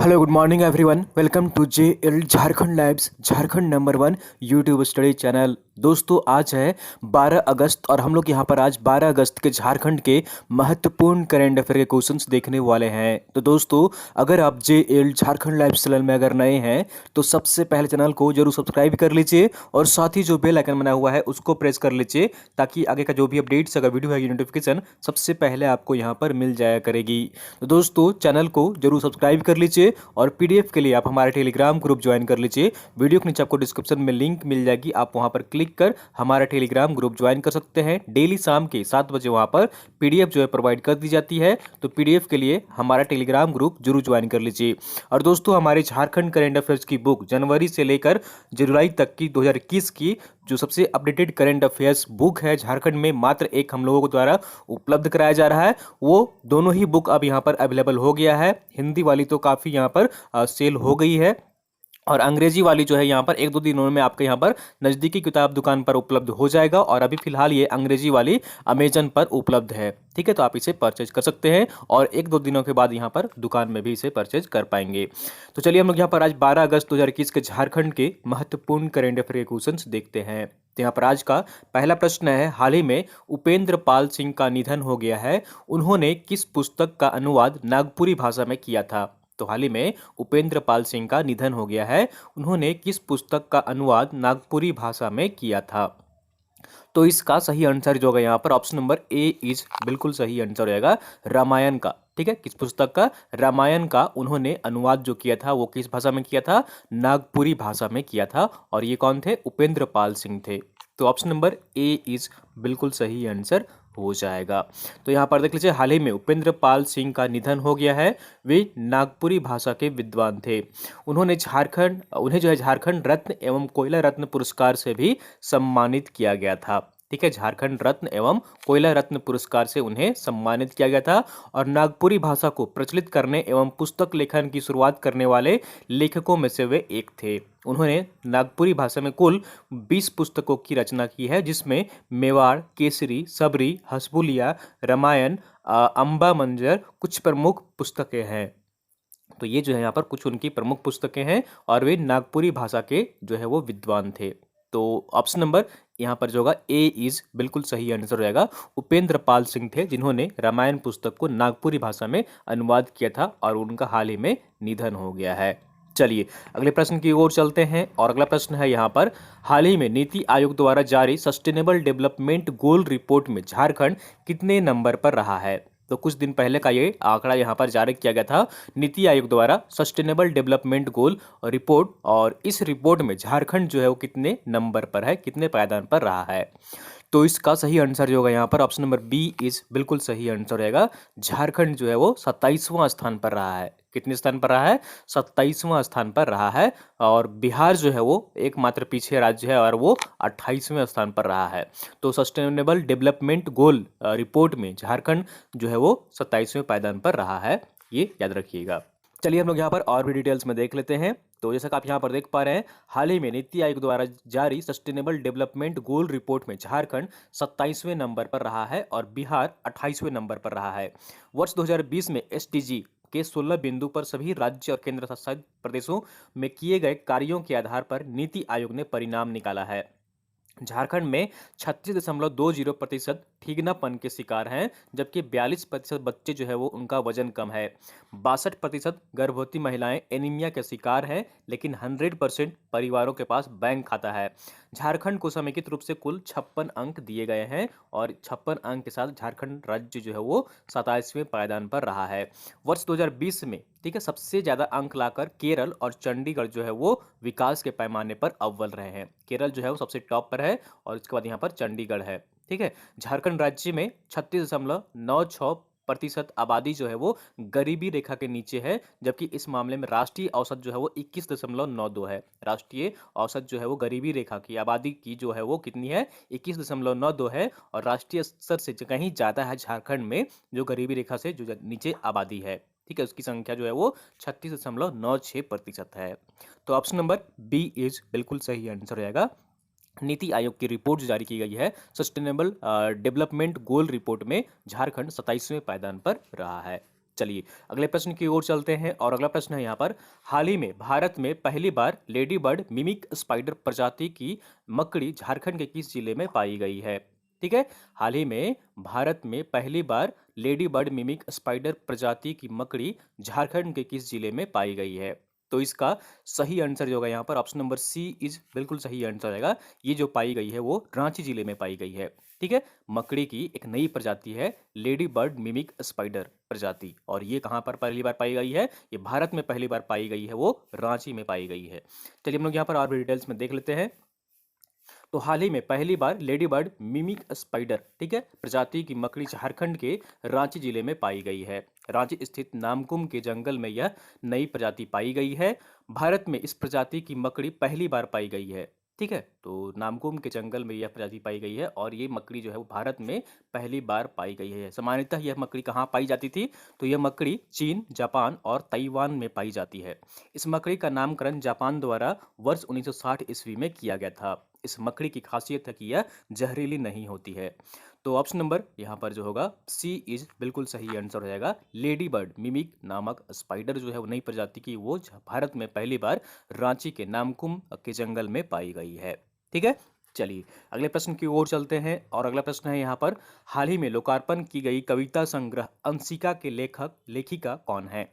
Hello good morning everyone, welcome to J L Jharkhand labs Jharkhand number 1 YouTube study channel. दोस्तों आज है 12 अगस्त और हम लोग यहाँ पर आज 12 अगस्त के झारखंड के महत्वपूर्ण करेंट अफेयर के क्वेश्चंस देखने वाले हैं। तो दोस्तों अगर आप जे एल झारखंड लैब्स चैनल में अगर नए हैं तो सबसे पहले चैनल को जरूर सब्सक्राइब कर लीजिए और साथ ही जो बेल आइकन बना हुआ है उसको प्रेस कर लीजिए ताकि आगे का जो भी अपडेट्स अगर वीडियो है नोटिफिकेशन सबसे पहले आपको यहाँ पर मिल जाया करेगी। तो दोस्तों चैनल को जरूर सब्सक्राइब कर लीजिए और पीडीएफ के लिए आप हमारे टेलीग्राम ग्रुप ज्वाइन कर लीजिए। वीडियो के नीचे आपको डिस्क्रिप्शन में लिंक मिल जाएगी, आप वहां पर क्लिक कर हमारा टेलीग्राम ग्रुप ज्वाइन कर सकते हैं। डेली शाम के 7 बजे वहां पर पीडीएफ जो है प्रोवाइड कर दी जाती है, तो पीडीएफ के लिए हमारा टेलीग्राम ग्रुप जरूर ज्वाइन कर लीजिए। और दोस्तों हमारे झारखंड करेंट अफेयर्स की बुक जनवरी से लेकर जुलाई तक की 2021 की जो सबसे अपडेटेड करंट अफेयर्स बुक है झारखंड में मात्र एक हम लोगों के द्वारा उपलब्ध कराया जा रहा है, वो दोनों ही बुक अब यहाँ पर अवेलेबल हो गया है। हिंदी वाली तो काफ़ी यहाँ पर सेल हो गई है और अंग्रेजी वाली जो है यहाँ पर एक दो दिनों में आपके यहाँ पर नज़दीकी किताब दुकान पर उपलब्ध हो जाएगा और अभी फिलहाल ये अंग्रेजी वाली अमेजन पर उपलब्ध है। ठीक है, तो आप इसे परचेज कर सकते हैं और एक दो दिनों के बाद यहाँ पर दुकान में भी इसे परचेज कर पाएंगे। तो चलिए हम लोग यहाँ पर आज 12 अगस्त 2021 के झारखंड के महत्वपूर्ण करेंट अफेयर के क्वेश्चंस देखते हैं। तो यहाँ पर आज का पहला प्रश्न है, हाल ही में उपेंद्र पाल सिंह का निधन हो गया है, उन्होंने किस पुस्तक का अनुवाद नागपुरी भाषा में किया था? तो हाल ही में उपेंद्र पाल सिंह का निधन हो गया है, उन्होंने किस पुस्तक का अनुवाद नागपुरी भाषा में किया था? तो इसका सही आंसर जो होगा यहाँ पर ऑप्शन नंबर ए इज बिल्कुल सही आंसर रहेगा, रामायण का। ठीक है, किस पुस्तक का? रामायण का उन्होंने अनुवाद जो किया था वो किस भाषा में किया था? नागपुरी भाषा में किया था। और ये कौन थे? उपेंद्र पाल सिंह थे। तो ऑप्शन नंबर ए इज बिल्कुल सही आंसर हो जाएगा। तो यहाँ पर देख लीजिए, हाल ही में उपेंद्र पाल सिंह का निधन हो गया है, वे नागपुरी भाषा के विद्वान थे। उन्हें जो है झारखंड रत्न एवं कोयला रत्न पुरस्कार से भी सम्मानित किया गया था। ठीक है, झारखंड रत्न एवं कोयला रत्न पुरस्कार से उन्हें सम्मानित किया गया था और नागपुरी भाषा को प्रचलित करने एवं पुस्तक लेखन की शुरुआत करने वाले लेखकों में से वे एक थे। उन्होंने नागपुरी भाषा में कुल 20 पुस्तकों की रचना की है, जिसमें मेवाड़, केसरी, सबरी, हसबुलिया, रामायण, अंबा मंजर कुछ प्रमुख पुस्तकें हैं। तो ये जो है यहाँ पर कुछ उनकी प्रमुख पुस्तकें हैं और वे नागपुरी भाषा के जो है वो विद्वान थे। तो ऑप्शन नंबर यहाँ पर जो होगा ए इज बिल्कुल सही आंसर रहेगा। उपेंद्र पाल सिंह थे जिन्होंने रामायण पुस्तक को नागपुरी भाषा में अनुवाद किया था और उनका हाल ही में निधन हो गया है। चलिए अगले प्रश्न की ओर चलते हैं और अगला प्रश्न है यहाँ पर, हाल ही में नीति आयोग द्वारा जारी सस्टेनेबल डेवलपमेंट गोल रिपोर्ट में झारखंड कितने नंबर पर रहा है? तो कुछ दिन पहले का ये आंकड़ा यहाँ पर जारी किया गया था नीति आयोग द्वारा सस्टेनेबल डेवलपमेंट गोल रिपोर्ट, और इस रिपोर्ट में झारखंड जो है वो कितने नंबर पर है, कितने पायदान पर रहा है? तो इसका सही आंसर जो होगा यहाँ पर ऑप्शन नंबर बी इज बिल्कुल सही आंसर रहेगा। झारखंड जो है वो 27वां स्थान पर रहा है। कितने स्थान पर रहा है? 27वां स्थान पर रहा है। और बिहार जो है वो एकमात्र पीछे राज्य है और वो 28वें स्थान पर रहा है। तो सस्टेनेबल डेवलपमेंट गोल रिपोर्ट में झारखंड जो है वो 27वें पायदान पर रहा है, ये याद रखिएगा। चलिए हम लोग यहाँ पर और भी डिटेल्स में देख लेते हैं। तो जैसा कि आप यहाँ पर देख पा रहे हैं, हाल ही में नीति आयोग द्वारा जारी सस्टेनेबल डेवलपमेंट गोल रिपोर्ट में झारखंड 27वें नंबर पर रहा है और बिहार 28वें नंबर पर रहा है। वर्ष 2020 में एसडीजी के 16 बिंदु पर सभी राज्य और केंद्र शासित प्रदेशों में किए गए कार्यों के आधार पर नीति आयोग ने परिणाम निकाला है। झारखंड में 36.20% ठीगनापन के शिकार हैं, जबकि 42% बच्चे जो है वो उनका वजन कम है। 62% गर्भवती महिलाएं एनीमिया के शिकार हैं, लेकिन 100% परिवारों के पास बैंक खाता है। झारखंड को समेकित रूप से कुल 56 अंक दिए गए हैं और 56 अंक के साथ झारखंड राज्य जो है वो 27वें पायदान पर रहा है। वर्ष 2020 में ठीक है सबसे ज्यादा अंक लाकर केरल और चंडीगढ़ जो है वो विकास के पैमाने पर अव्वल रहे हैं। केरल जो है वो सबसे टॉप पर है और इसके बाद यहाँ पर चंडीगढ़ है। ठीक है, झारखंड राज्य में 36.96% आबादी जो है वो गरीबी रेखा के नीचे है, जबकि इस मामले में राष्ट्रीय औसत जो है वो 21.92 है। राष्ट्रीय औसत जो है वो गरीबी रेखा की आबादी की जो है वो कितनी है? 21.92 है और राष्ट्रीय स्तर से कहीं ज़्यादा है झारखंड में जो गरीबी रेखा से जो नीचे आबादी है। ठीक है, उसकी संख्या जो है वो 36.96% है। तो ऑप्शन नंबर बी इज बिल्कुल सही आंसर रहेगा। नीति आयोग की रिपोर्ट जारी की गई है सस्टेनेबल डेवलपमेंट गोल रिपोर्ट में झारखंड 27वें पायदान पर रहा है। चलिए अगले प्रश्न की ओर चलते हैं और अगला प्रश्न है यहाँ पर, हाल ही में भारत में पहली बार लेडी बर्ड मिमिक स्पाइडर प्रजाति की मकड़ी झारखंड के किस जिले में पाई गई है? ठीक है, हाल ही में भारत में पहली बार लेडी बर्ड मिमिक स्पाइडर प्रजाति की मकड़ी झारखंड के किस जिले में पाई गई है? तो इसका सही आंसर जो होगा यहाँ पर ऑप्शन नंबर सी इज बिल्कुल सही आंसर रहेगा। ये जो पाई गई है वो रांची जिले में पाई गई है। ठीक है, मकड़ी की एक नई प्रजाति है लेडी बर्ड मिमिक स्पाइडर प्रजाति, और ये कहाँ पर पहली बार पाई गई है? ये भारत में पहली बार पाई गई है, वो रांची में पाई गई है। चलिए हम लोग यहाँ पर और भी डिटेल्स में देख लेते हैं। तो हाल ही में पहली बार लेडी बर्ड मिमिक स्पाइडर, ठीक है, प्रजाति की मकड़ी झारखंड के रांची जिले में पाई गई है। रांची स्थित नामकुम के जंगल में यह नई प्रजाति पाई गई है। भारत में इस प्रजाति की मकड़ी पहली बार पाई गई है। ठीक है, तो नामकुम के जंगल में यह प्रजाति पाई गई है और ये मकड़ी जो है वो भारत में पहली बार पाई गई है। सामान्यतः यह मकड़ी कहाँ पाई जाती थी? तो यह मकड़ी चीन, जापान और ताइवान में पाई जाती है। इस मकड़ी का नामकरण जापान द्वारा वर्ष 1960 ईस्वी में किया गया था। इस मकड़ी की खासियत है कि यह जहरीली नहीं होती है। तो ऑप्शन नंबर यहाँ पर जो होगा सी इज बिल्कुल सही आंसर हो जाएगा। लेडी बर्ड मिमिक नामक स्पाइडर जो है वो नई प्रजाति की, वो भारत में पहली बार रांची के नामकुम के जंगल में पाई गई है। ठीक है, चलिए अगले प्रश्न की ओर चलते हैं और अगला प्रश्न है यहाँ पर, हाल ही में लोकार्पण की गई कविता संग्रह अंशिका के लेखिका कौन है?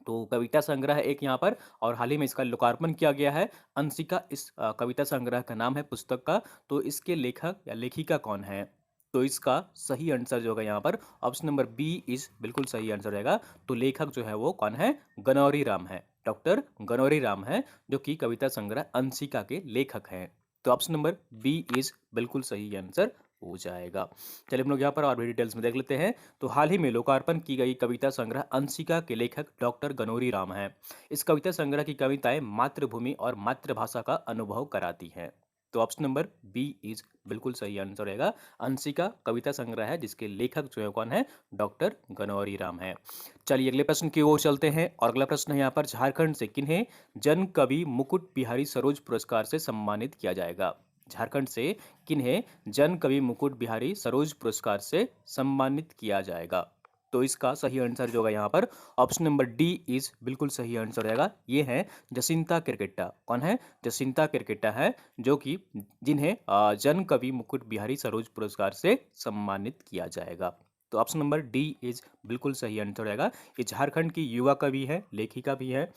तो कविता संग्रह एक यहाँ पर, और हाल ही में इसका लोकार्पण किया गया है। अंशिका इस कविता संग्रह का नाम है पुस्तक का। तो इसके लेखक या लेखिका कौन है? तो इसका सही आंसर जो होगा यहाँ पर ऑप्शन नंबर बी इज बिल्कुल सही आंसर रहेगा। तो लेखक जो है वो कौन है? गनौरी राम है, डॉक्टर गनौरी राम है, जो कि कविता संग्रह अंशिका के लेखक हैं। तो ऑप्शन नंबर बी इज बिल्कुल सही आंसर हो जाएगा। चलिए हम लोग यहाँ पर और भी डिटेल्स में देख लेते हैं। तो हाल ही में लोकार्पण की गई कविता संग्रह अंशिका के लेखक डॉक्टर गनौरी राम हैं। इस कविता संग्रह की कविताएं मातृभूमि और मातृभाषा का अनुभव कराती हैं। तो ऑप्शन नंबर बी इज बिल्कुल सही आंसर रहेगा। अंशिका कविता संग्रह है जिसके लेखक जो है कौन है? डॉक्टर गनौरी राम है। चलिए अगले प्रश्न की ओर चलते हैं और अगला प्रश्न है यहाँ पर, झारखंड से किन्हें जन कवि मुकुट बिहारी सरोज पुरस्कार से सम्मानित किया जाएगा? झारखंड से किन्हें जन कवि मुकुट बिहारी सरोज पुरस्कार से सम्मानित किया जाएगा? तो इसका सही आंसर जो होगा यहाँ पर ऑप्शन नंबर डी इज बिल्कुल सही आंसर रहेगा। ये है जसिंता किरकेट्टा। कौन है? जसिंता किरकेट्टा है, जो कि जिन्हें जन कवि मुकुट बिहारी सरोज पुरस्कार से सम्मानित किया जाएगा। तो ऑप्शन नंबर डी इज बिल्कुल सही आंसर रहेगा। ये झारखंड की युवा कवि है, लेखिका भी है,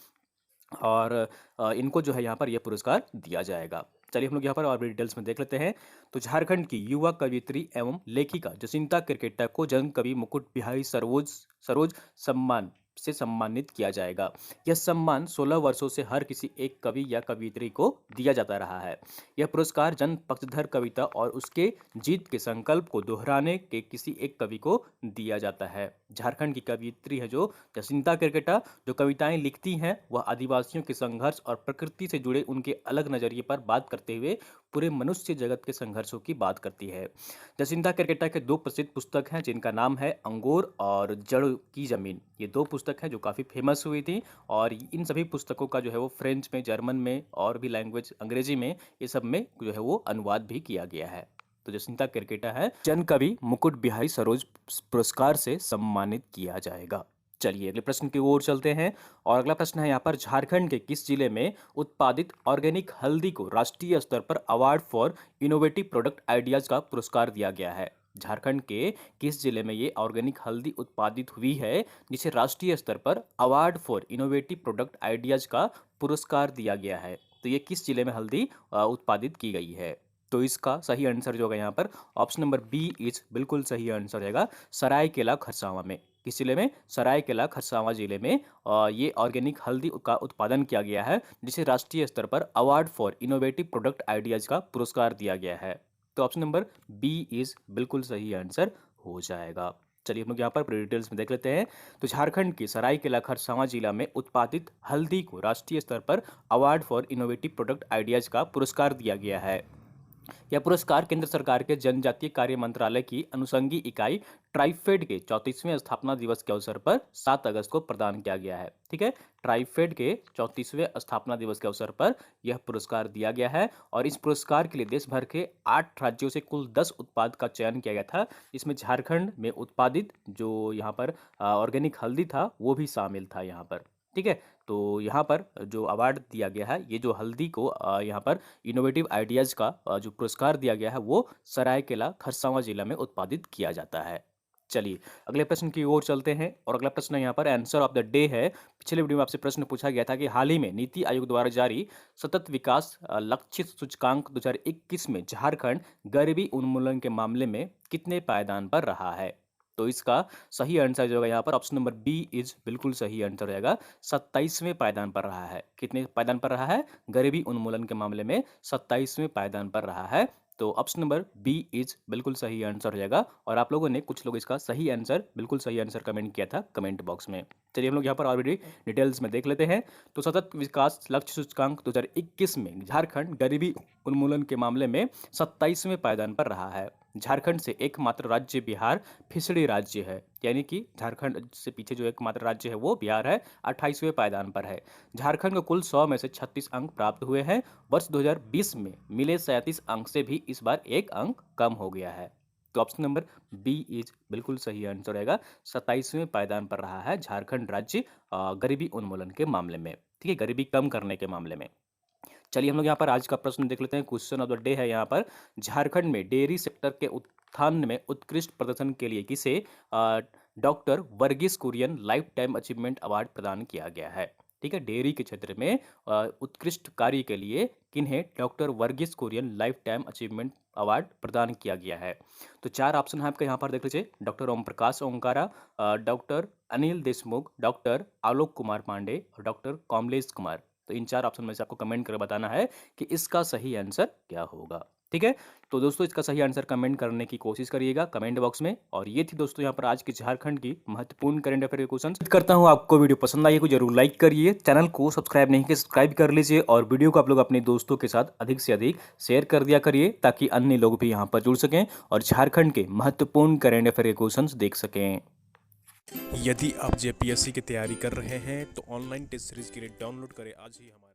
और इनको जो है यहाँ पर यह पुरस्कार दिया जाएगा। चलिए हम लोग यहाँ पर और भी डिटेल्स में देख लेते हैं। तो झारखंड की युवा कवियत्री एवं लेखिका जसिंता किरकेट्टा को जन कवि मुकुट बिहारी सरोज सरोज सम्मान से सम्मानित किया जाएगा। यह सम्मान 16 वर्षों से हर किसी एक कवि या कवियत्री को दिया जाता रहा है। यह पुरस्कार जन पक्षधर कविता और उसके जीत के संकल्प को दोहराने के किसी एक कवि को दिया जाता है। झारखंड की कवियत्री है जो जसिंता किरकेट्टा, जो कविताएं लिखती हैं वह आदिवासियों के संघर्ष और प्रकृति से जुड़े उनके अलग नजरिए पर बात करते हुए पूरे मनुष्य जगत के संघर्षों की बात करती है। जसिंता किरकेट्टा के दो प्रसिद्ध पुस्तक हैं जिनका नाम है अंगूर और जड़ की जमीन। ये दो पुस्तक हैं जो काफ़ी फेमस हुई थी, और इन सभी पुस्तकों का जो है वो फ्रेंच में, जर्मन में और भी लैंग्वेज अंग्रेजी में, ये सब में जो है वो अनुवाद भी किया गया है। तो जसिंता किरकेट्टा है जन कवि मुकुट बिहारी सरोज पुरस्कार से सम्मानित किया जाएगा। चलिए अगले प्रश्न की ओर चलते हैं और अगला प्रश्न है यहाँ पर, झारखंड के किस जिले में उत्पादित ऑर्गेनिक हल्दी को राष्ट्रीय स्तर पर award for innovative product ideas का पुरस्कार दिया गया है? झारखंड के किस जिले में ये ऑर्गेनिक हल्दी उत्पादित हुई है जिसे राष्ट्रीय स्तर पर award for innovative product ideas का पुरस्कार दिया गया है? तो ये किस जिले में हल्दी उत्पादित की गई है? तो इसका सही आंसर जो होगा यहाँ पर ऑप्शन नंबर बी इज बिल्कुल सही आंसर रहेगा। सरायकेला खरसावां में। किस जिले में? सरायकेला खरसावां जिले में ये ऑर्गेनिक हल्दी का उत्पादन किया गया है जिसे राष्ट्रीय स्तर पर award for innovative product ideas का पुरस्कार दिया गया है। तो ऑप्शन नंबर बी इज बिल्कुल सही आंसर हो जाएगा। चलिए हम लोग यहाँ पर डिटेल्स में देख लेते हैं। तो झारखंड के सरायकेला खरसावां जिला में उत्पादित हल्दी को राष्ट्रीय स्तर पर award for innovative product ideas का पुरस्कार दिया गया है। यह पुरस्कार केंद्र सरकार के जनजातीय कार्य मंत्रालय की अनुषंगी इकाई ट्राइफेड के 34वें स्थापना दिवस के अवसर पर 7 अगस्त को प्रदान किया गया है। ठीक है, ट्राइफेड के 34वें स्थापना दिवस के अवसर पर यह पुरस्कार दिया गया है और इस पुरस्कार के लिए देश भर के 8 राज्यों से कुल 10 उत्पाद का चयन किया गया था। इसमें झारखंड में उत्पादित जो यहाँ पर ऑर्गेनिक हल्दी था वो भी शामिल था यहाँ पर। ठीक है, तो यहाँ पर जो अवार्ड दिया गया है, ये जो हल्दी को यहाँ पर इनोवेटिव आइडियाज़ का जो पुरस्कार दिया गया है वो सरायकेला खरसावां जिला में उत्पादित किया जाता है। चलिए अगले प्रश्न की ओर चलते हैं और अगला प्रश्न यहाँ पर आंसर ऑफ द डे है। पिछले वीडियो में आपसे प्रश्न पूछा गया था कि हाल ही में नीति आयोग द्वारा जारी सतत विकास लक्षित सूचकांक 2021 में झारखंड गरीबी उन्मूलन के मामले में कितने पायदान पर रहा है। तो इसका सही आंसर जो होगा यहाँ पर ऑप्शन नंबर बी इज बिल्कुल सही आंसर रहेगा। 27वें पायदान पर रहा है। कितने पायदान पर रहा है? गरीबी उन्मूलन के मामले में 27वें पायदान पर रहा है। तो ऑप्शन नंबर बी इज बिल्कुल सही आंसर हो जाएगा और आप लोगों ने कुछ लोग इसका सही आंसर बिल्कुल सही आंसर कमेंट किया था कमेंट बॉक्स में। चलिए हम लोग यहाँ पर ऑलरेडी डिटेल्स में देख लेते हैं। तो सतत विकास लक्ष्य सूचकांक 2021 में झारखंड गरीबी उन्मूलन के मामले में 27वें पायदान पर रहा है। झारखंड से एकमात्र राज्य बिहार पिछड़ी राज्य है, यानी कि झारखंड से पीछे जो एकमात्र राज्य है वो बिहार है, 28वें पायदान पर है। झारखंड को कुल 100 में से 36 अंक प्राप्त हुए हैं। वर्ष 2020 में मिले 37 अंक से भी इस बार 1 अंक कम हो गया है। तो ऑप्शन नंबर बी इज बिल्कुल सही आंसर रहेगा। 27वें पायदान पर रहा है झारखंड राज्य गरीबी उन्मूलन के मामले में। ठीक है, गरीबी कम करने के मामले में। चलिए हम लोग यहाँ पर आज का प्रश्न देख लेते हैं। क्वेश्चन ऑफ द डे है यहाँ पर, झारखंड में डेयरी सेक्टर के उत्थान में उत्कृष्ट प्रदर्शन के लिए किसे doctor Verghese Kurien lifetime achievement award प्रदान किया गया है। ठीक है, डेयरी के क्षेत्र में उत्कृष्ट कार्य के लिए किन्हें doctor Verghese Kurien lifetime achievement award प्रदान किया गया है। तो 4 ऑप्शन है आपके यहाँ पर देख लीजिए। Doctor Om Prakash Omkara, doctor Anil Deshmukh, doctor Alok Kumar Pandey और डॉक्टर कमलेश कुमार। तो इन 4 ऑप्शन में से आपको कमेंट कर बताना है कि इसका सही आंसर क्या होगा। ठीक है, तो दोस्तों इसका सही आंसर कमेंट करने की कोशिश करिएगा कमेंट बॉक्स में। और ये थी दोस्तों यहाँ पर आज की झारखंड की महत्वपूर्ण करंट अफेयर के क्वेश्चन। करता हूँ आपको वीडियो पसंद आई है तो जरूर लाइक करिए, चैनल को सब्सक्राइब नहीं किया सब्सक्राइब कर लीजिए और वीडियो को आप लोग अपने दोस्तों के साथ अधिक से अधिक शेयर कर दिया करिए ताकि अन्य लोग भी यहाँ पर जुड़ सकें और झारखंड के महत्वपूर्ण करंट अफेयर के क्वेश्चन देख सकें। यदि आप जेपीएससी की तैयारी कर रहे हैं तो ऑनलाइन टेस्ट सीरीज के लिए डाउनलोड करें आज ही हमारे